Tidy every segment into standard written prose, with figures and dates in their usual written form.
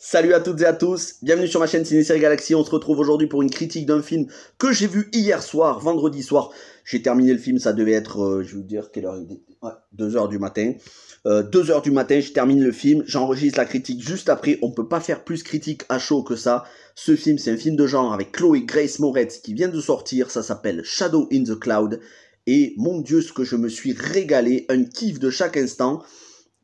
Salut à toutes et à tous, bienvenue sur ma chaîne Ciné-Série Galaxy. On se retrouve aujourd'hui pour une critique d'un film que j'ai vu hier soir, vendredi soir. J'ai terminé le film, ça devait être, je vais vous dire quelle heure il est, ouais, 2h du matin. 2h du matin, je termine le film, j'enregistre la critique juste après. On peut pas faire plus critique à chaud que ça. Ce film, c'est un film de genre avec Chloé Grace Moretz qui vient de sortir, ça s'appelle Shadow in the Cloud. Et mon Dieu, ce que je me suis régalé, un kiff de chaque instant.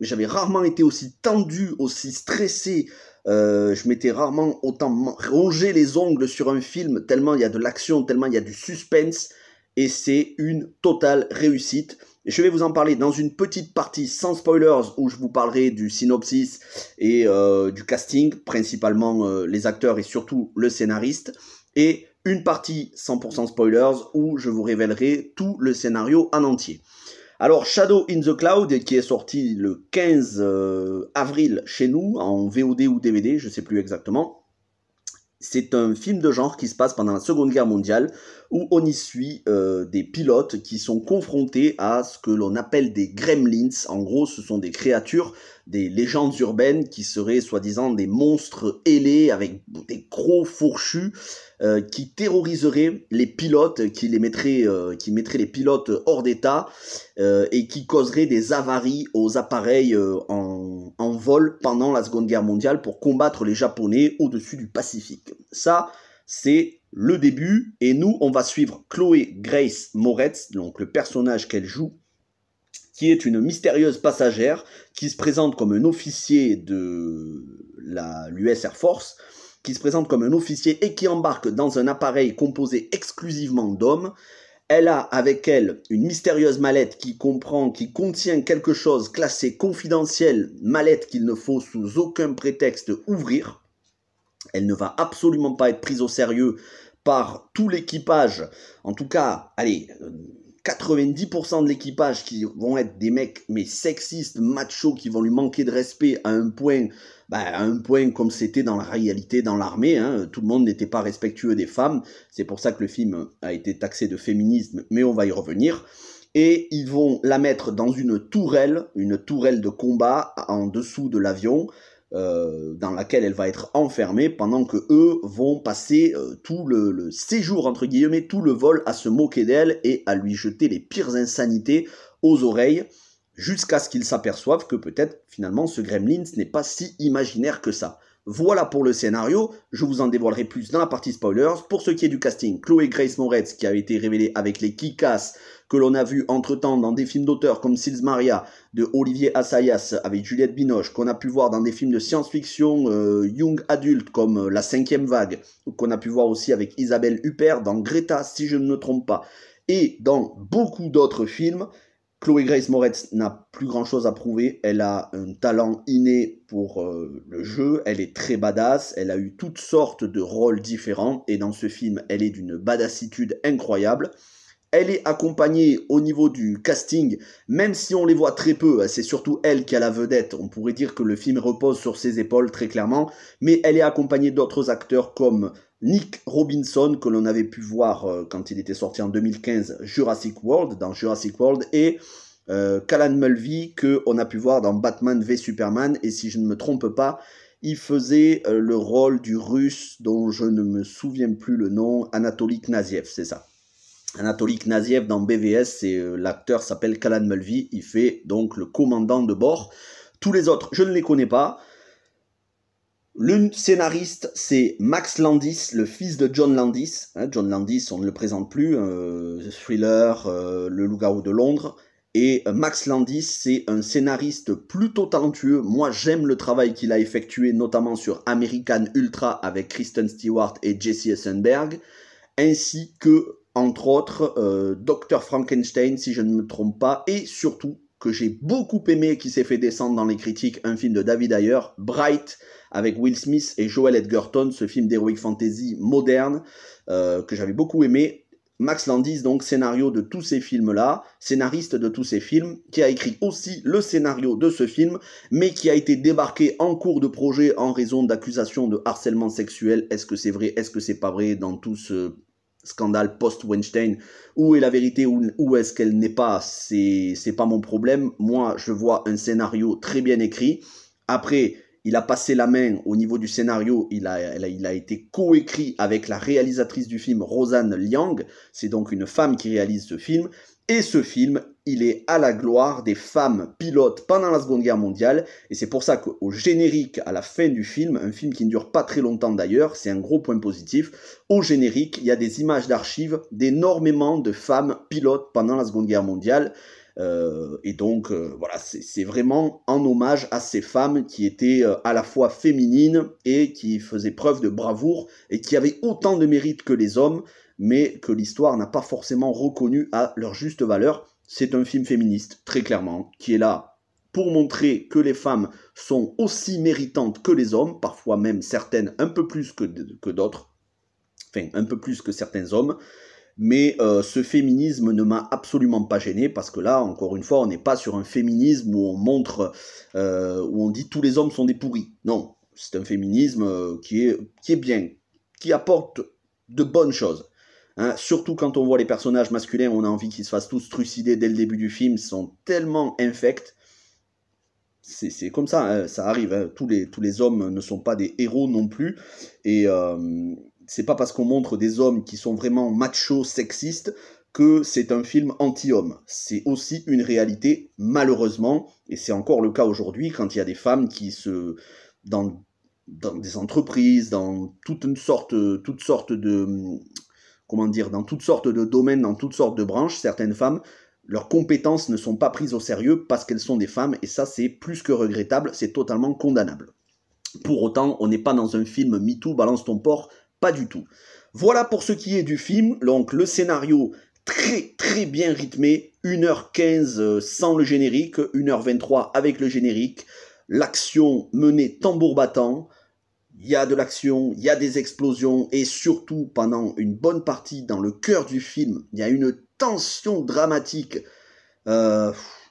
J'avais rarement été aussi tendu, aussi stressé. Je m'étais rarement autant rongé les ongles sur un film, tellement il y a de l'action, tellement il y a du suspense, et c'est une totale réussite. Et je vais vous en parler dans une petite partie sans spoilers, où je vous parlerai du synopsis et du casting, principalement les acteurs et surtout le scénariste, et une partie 100% spoilers, où je vous révélerai tout le scénario en entier. Alors, Shadow in the Cloud, qui est sorti le 15 avril chez nous, en VOD ou DVD, je ne sais plus exactement. C'est un film de genre qui se passe pendant la Seconde Guerre mondiale, où on y suit des pilotes qui sont confrontés à ce que l'on appelle des gremlins. En gros, ce sont des créatures, des légendes urbaines qui seraient soi-disant des monstres ailés avec des gros fourchus qui terroriseraient les pilotes, qui mettraient les pilotes hors d'état et qui causeraient des avaries aux appareils en vol pendant la Seconde Guerre mondiale pour combattre les Japonais au-dessus du Pacifique. Ça, c'est le début, et nous, on va suivre Chloé Grace Moretz, donc le personnage qu'elle joue, qui est une mystérieuse passagère qui se présente comme un officier de l'US Air Force, qui se présente comme un officier et qui embarque dans un appareil composé exclusivement d'hommes. Elle a avec elle une mystérieuse mallette qui contient quelque chose classé confidentiel, mallette qu'il ne faut sous aucun prétexte ouvrir. Elle ne va absolument pas être prise au sérieux par tout l'équipage, en tout cas, allez, 90% de l'équipage qui vont être des mecs mais sexistes, machos, qui vont lui manquer de respect à un point comme c'était dans la réalité dans l'armée, hein. Tout le monde n'était pas respectueux des femmes, c'est pour ça que le film a été taxé de féminisme, mais on va y revenir. Et ils vont la mettre dans une tourelle de combat en dessous de l'avion, dans laquelle elle va être enfermée pendant que eux vont passer tout le séjour, entre guillemets, tout le vol à se moquer d'elle et à lui jeter les pires insanités aux oreilles, jusqu'à ce qu'ils s'aperçoivent que peut-être finalement ce gremlin n'est pas si imaginaire que ça. Voilà pour le scénario, je vous en dévoilerai plus dans la partie spoilers. Pour ce qui est du casting, Chloé Grace Moretz, qui a été révélée avec les Kick-Ass, que l'on a vu entre-temps dans des films d'auteur comme Sils Maria, de Olivier Assayas, avec Juliette Binoche, qu'on a pu voir dans des films de science-fiction young adulte comme La Cinquième Vague, qu'on a pu voir aussi avec Isabelle Huppert dans Greta, si je ne me trompe pas, et dans beaucoup d'autres films. Chloé Grace Moretz n'a plus grand chose à prouver, elle a un talent inné pour le jeu, elle est très badass, elle a eu toutes sortes de rôles différents, et dans ce film, elle est d'une badassitude incroyable. Elle est accompagnée au niveau du casting, même si on les voit très peu, c'est surtout elle qui a la vedette, on pourrait dire que le film repose sur ses épaules très clairement, mais elle est accompagnée d'autres acteurs comme Nick Robinson, que l'on avait pu voir quand il était sorti en 2015, dans Jurassic World, et Callan Mulvey, qu'on a pu voir dans Batman v Superman, et si je ne me trompe pas, il faisait le rôle du russe dont je ne me souviens plus le nom, Anatoly Knaziev, c'est ça. Anatoly Knaziev dans BVS, l'acteur s'appelle Callan Mulvey, il fait donc le commandant de bord. Tous les autres, je ne les connais pas. Le scénariste, c'est Max Landis, le fils de John Landis. John Landis, on ne le présente plus, Thriller, Le Loup-garou de Londres. Et Max Landis, c'est un scénariste plutôt talentueux. Moi, j'aime le travail qu'il a effectué, notamment sur American Ultra avec Kristen Stewart et Jesse Eisenberg, ainsi que, entre autres, Dr. Frankenstein, si je ne me trompe pas, et surtout, que j'ai beaucoup aimé, qui s'est fait descendre dans les critiques, un film de David Ayer, Bright, avec Will Smith et Joel Edgerton, ce film d'heroic fantasy moderne, que j'avais beaucoup aimé. Max Landis, donc, scénario de tous ces films-là, scénariste de tous ces films, qui a écrit aussi le scénario de ce film, mais qui a été débarqué en cours de projet en raison d'accusations de harcèlement sexuel. Est-ce que c'est vrai, est-ce que c'est pas vrai, dans tout ce scandale post-Weinstein, où est la vérité, où est-ce qu'elle n'est pas, c'est pas mon problème. Moi, je vois un scénario très bien écrit. Après, il a passé la main au niveau du scénario, il a été coécrit avec la réalisatrice du film, Roseanne Liang, c'est donc une femme qui réalise ce film, et ce film, il est à la gloire des femmes pilotes pendant la Seconde Guerre mondiale, et c'est pour ça qu'au générique, à la fin du film, un film qui ne dure pas très longtemps d'ailleurs, c'est un gros point positif, au générique, il y a des images d'archives d'énormément de femmes pilotes pendant la Seconde Guerre mondiale, et donc voilà, c'est vraiment en hommage à ces femmes qui étaient à la fois féminines et qui faisaient preuve de bravoure et qui avaient autant de mérite que les hommes, mais que l'histoire n'a pas forcément reconnu à leur juste valeur. C'est un film féministe, très clairement, qui est là pour montrer que les femmes sont aussi méritantes que les hommes, parfois même certaines un peu plus que d'autres, enfin un peu plus que certains hommes. Mais ce féminisme ne m'a absolument pas gêné, parce que là, encore une fois, on n'est pas sur un féminisme où on montre, où on dit tous les hommes sont des pourris. Non, c'est un féminisme qui est bien, qui apporte de bonnes choses. Hein, surtout quand on voit les personnages masculins, on a envie qu'ils se fassent tous trucider dès le début du film, ils sont tellement infects. C'est comme ça, hein, ça arrive, hein. Tous les hommes ne sont pas des héros non plus, et c'est pas parce qu'on montre des hommes qui sont vraiment machos, sexistes, que c'est un film anti-homme. C'est aussi une réalité, malheureusement, et c'est encore le cas aujourd'hui, quand il y a des femmes qui dans des entreprises, dans toutes sortes de, comment dire, dans toutes sortes de domaines, dans toutes sortes de branches, certaines femmes, leurs compétences ne sont pas prises au sérieux parce qu'elles sont des femmes, et ça c'est plus que regrettable, c'est totalement condamnable. Pour autant, on n'est pas dans un film MeToo, balance ton porc, pas du tout. Voilà pour ce qui est du film, donc le scénario très très bien rythmé, 1h15 sans le générique, 1h23 avec le générique, l'action menée tambour battant, il y a de l'action, il y a des explosions, et surtout pendant une bonne partie dans le cœur du film, il y a une tension dramatique.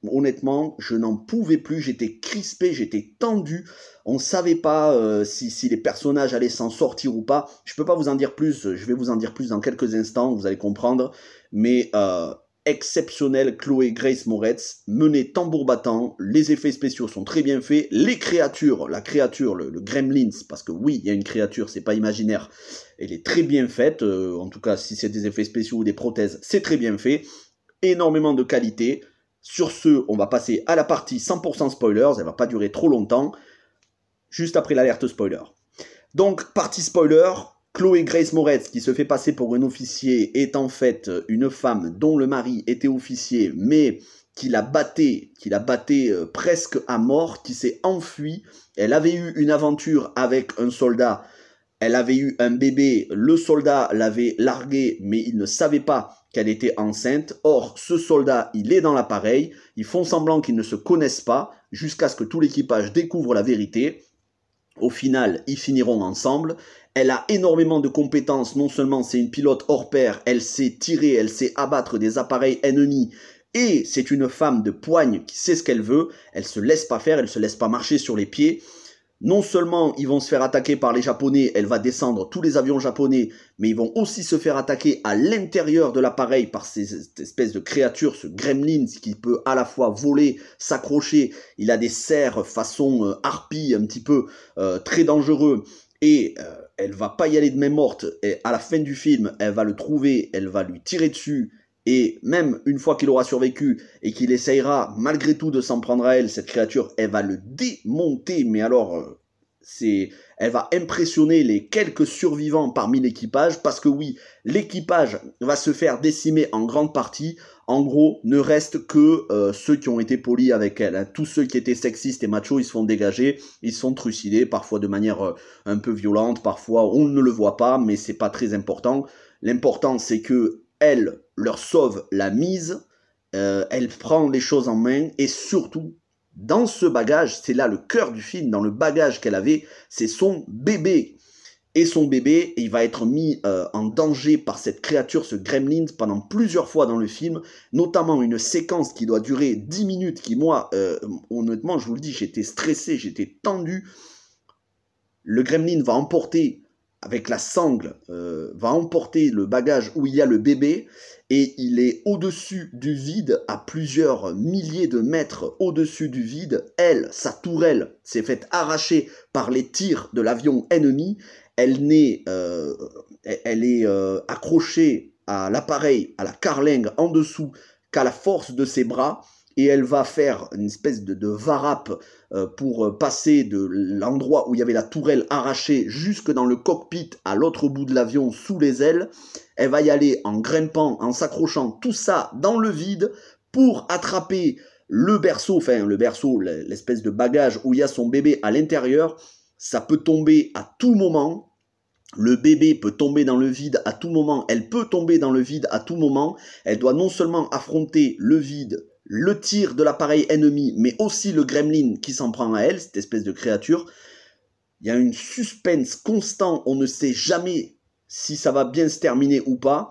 Honnêtement, je n'en pouvais plus, j'étais crispé, j'étais tendu, on ne savait pas si les personnages allaient s'en sortir ou pas. Je ne peux pas vous en dire plus, je vais vous en dire plus dans quelques instants, vous allez comprendre, mais exceptionnel, Chloé Grace Moretz, menée tambour battant, les effets spéciaux sont très bien faits, les créatures, la créature, le Gremlins, parce que oui, il y a une créature, c'est pas imaginaire, elle est très bien faite, en tout cas si c'est des effets spéciaux ou des prothèses, c'est très bien fait, énormément de qualité. Sur ce, on va passer à la partie 100% spoilers, elle va pas durer trop longtemps, juste après l'alerte spoiler. Donc, partie spoiler, Chloé Grace Moretz, qui se fait passer pour un officier, est en fait une femme dont le mari était officier, mais qui la battait presque à mort, qui s'est enfuie. Elle avait eu une aventure avec un soldat, elle avait eu un bébé, le soldat l'avait larguée, mais il ne savait pas qu'elle était enceinte. Or, ce soldat, il est dans l'appareil, ils font semblant qu'ils ne se connaissent pas, jusqu'à ce que tout l'équipage découvre la vérité. Au final, ils finiront ensemble. Elle a énormément de compétences, non seulement c'est une pilote hors pair, elle sait tirer, elle sait abattre des appareils ennemis, et c'est une femme de poigne qui sait ce qu'elle veut, elle se laisse pas faire, elle se laisse pas marcher sur les pieds. Non seulement ils vont se faire attaquer par les Japonais, elle va descendre tous les avions japonais, mais ils vont aussi se faire attaquer à l'intérieur de l'appareil par cette espèce de créature, ce gremlin qui peut à la fois voler, s'accrocher, il a des serres façon harpie un petit peu très dangereux, et elle va pas y aller de main morte, et à la fin du film, elle va le trouver, elle va lui tirer dessus, et même une fois qu'il aura survécu et qu'il essayera malgré tout de s'en prendre à elle, cette créature, elle va le démonter, mais alors elle va impressionner les quelques survivants parmi l'équipage, parce que oui, l'équipage va se faire décimer en grande partie. En gros, ne reste que ceux qui ont été polis avec elle, hein. Tous ceux qui étaient sexistes et machos, ils se font dégager, ils se font trucider, parfois de manière un peu violente, parfois on ne le voit pas, mais c'est pas très important. L'important, c'est que elle leur sauve la mise, elle prend les choses en main, et surtout, dans ce bagage, c'est là le cœur du film, dans le bagage qu'elle avait, c'est son bébé. Et son bébé, il va être mis en danger par cette créature, ce gremlin, pendant plusieurs fois dans le film, notamment une séquence qui doit durer 10 minutes, qui moi, honnêtement, je vous le dis, j'étais stressé, j'étais tendu. Le gremlin va emporter avec la sangle, va emporter le bagage où il y a le bébé, et il est au-dessus du vide, à plusieurs milliers de mètres au-dessus du vide. Elle, sa tourelle, s'est faite arracher par les tirs de l'avion ennemi. Elle est accrochée à l'appareil, à la carlingue en dessous, qu'à la force de ses bras, et elle va faire une espèce de varap pour passer de l'endroit où il y avait la tourelle arrachée jusque dans le cockpit à l'autre bout de l'avion sous les ailes. Elle va y aller en grimpant, en s'accrochant, tout ça dans le vide pour attraper le berceau, l'espèce de bagage où il y a son bébé à l'intérieur. Ça peut tomber à tout moment. Le bébé peut tomber dans le vide à tout moment. Elle peut tomber dans le vide à tout moment. Elle doit non seulement affronter le vide, le tir de l'appareil ennemi, mais aussi le gremlin qui s'en prend à elle, cette espèce de créature. Il y a une suspense constant, on ne sait jamais si ça va bien se terminer ou pas.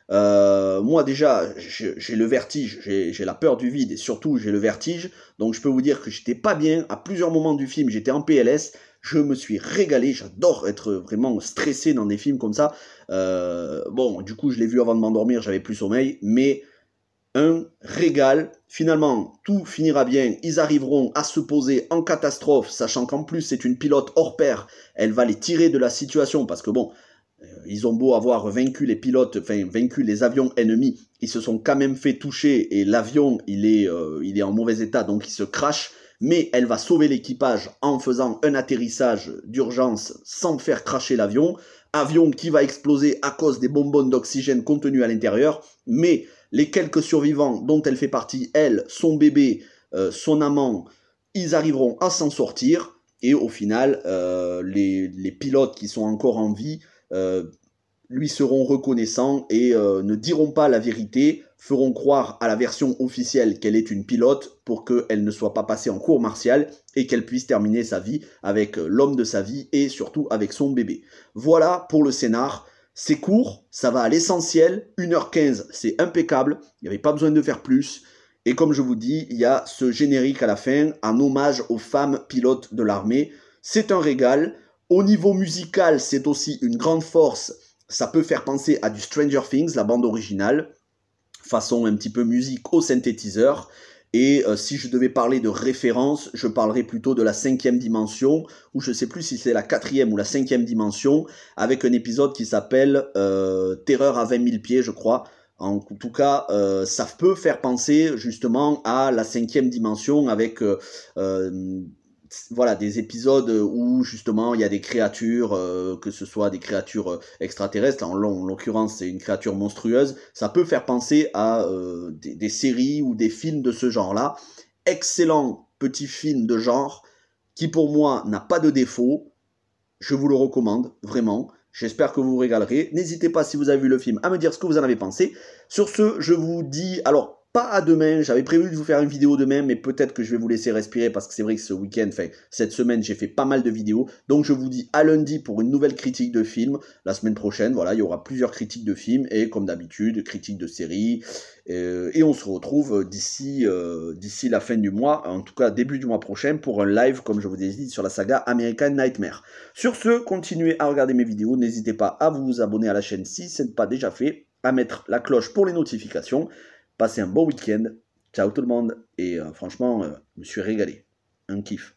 Moi déjà, j'ai le vertige, j'ai la peur du vide et surtout j'ai le vertige. Donc je peux vous dire que j'étais pas bien. À plusieurs moments du film, j'étais en PLS. Je me suis régalé. J'adore être vraiment stressé dans des films comme ça. Bon, du coup, je l'ai vu avant de m'endormir, j'avais plus sommeil. Mais un régal. Finalement, tout finira bien. Ils arriveront à se poser en catastrophe, sachant qu'en plus, c'est une pilote hors pair. Elle va les tirer de la situation parce que bon, ils ont beau avoir vaincu les pilotes, vaincu les avions ennemis, ils se sont quand même fait toucher et l'avion, il est en mauvais état, donc il se crache. Mais elle va sauver l'équipage en faisant un atterrissage d'urgence sans faire cracher l'avion. Avion qui va exploser à cause des bonbonnes d'oxygène contenues à l'intérieur. Mais les quelques survivants dont elle fait partie, elle, son bébé, son amant, ils arriveront à s'en sortir. Et au final, les pilotes qui sont encore en vie lui seront reconnaissants et ne diront pas la vérité, feront croire à la version officielle qu'elle est une pilote pour qu'elle ne soit pas passée en cours martial et qu'elle puisse terminer sa vie avec l'homme de sa vie et surtout avec son bébé. Voilà pour le scénar. C'est court, ça va à l'essentiel, 1h15, c'est impeccable, il n'y avait pas besoin de faire plus. Et comme je vous dis, il y a ce générique à la fin, en hommage aux femmes pilotes de l'armée. C'est un régal. Au niveau musical, c'est aussi une grande force. Ça peut faire penser à du Stranger Things, la bande originale, façon un petit peu musique au synthétiseur. Et si je devais parler de référence, je parlerais plutôt de la 5e dimension, ou je ne sais plus si c'est la 4e ou la 5e dimension, avec un épisode qui s'appelle Terreur à 20 000 pieds, je crois. En tout cas, ça peut faire penser justement à la 5e dimension avec voilà, des épisodes où justement il y a des créatures, que ce soit des créatures extraterrestres, en l'occurrence c'est une créature monstrueuse, ça peut faire penser à des séries ou des films de ce genre-là. Excellent petit film de genre qui pour moi n'a pas de défaut, je vous le recommande vraiment. J'espère que vous vous régalerez. N'hésitez pas, si vous avez vu le film, à me dire ce que vous en avez pensé. Sur ce, je vous dis, alors, pas à demain. J'avais prévu de vous faire une vidéo demain, mais peut-être que je vais vous laisser respirer parce que c'est vrai que ce week-end, cette semaine, j'ai fait pas mal de vidéos. Donc, je vous dis à lundi pour une nouvelle critique de film. La semaine prochaine, voilà, il y aura plusieurs critiques de films et, comme d'habitude, critiques de séries. Et on se retrouve d'ici la fin du mois, en tout cas début du mois prochain, pour un live, comme je vous ai dit, sur la saga American Nightmare. Sur ce, continuez à regarder mes vidéos. N'hésitez pas à vous abonner à la chaîne si ce n'est pas déjà fait, à mettre la cloche pour les notifications. Passez un bon week-end. Ciao tout le monde. Et franchement, je me suis régalé. Un kiff.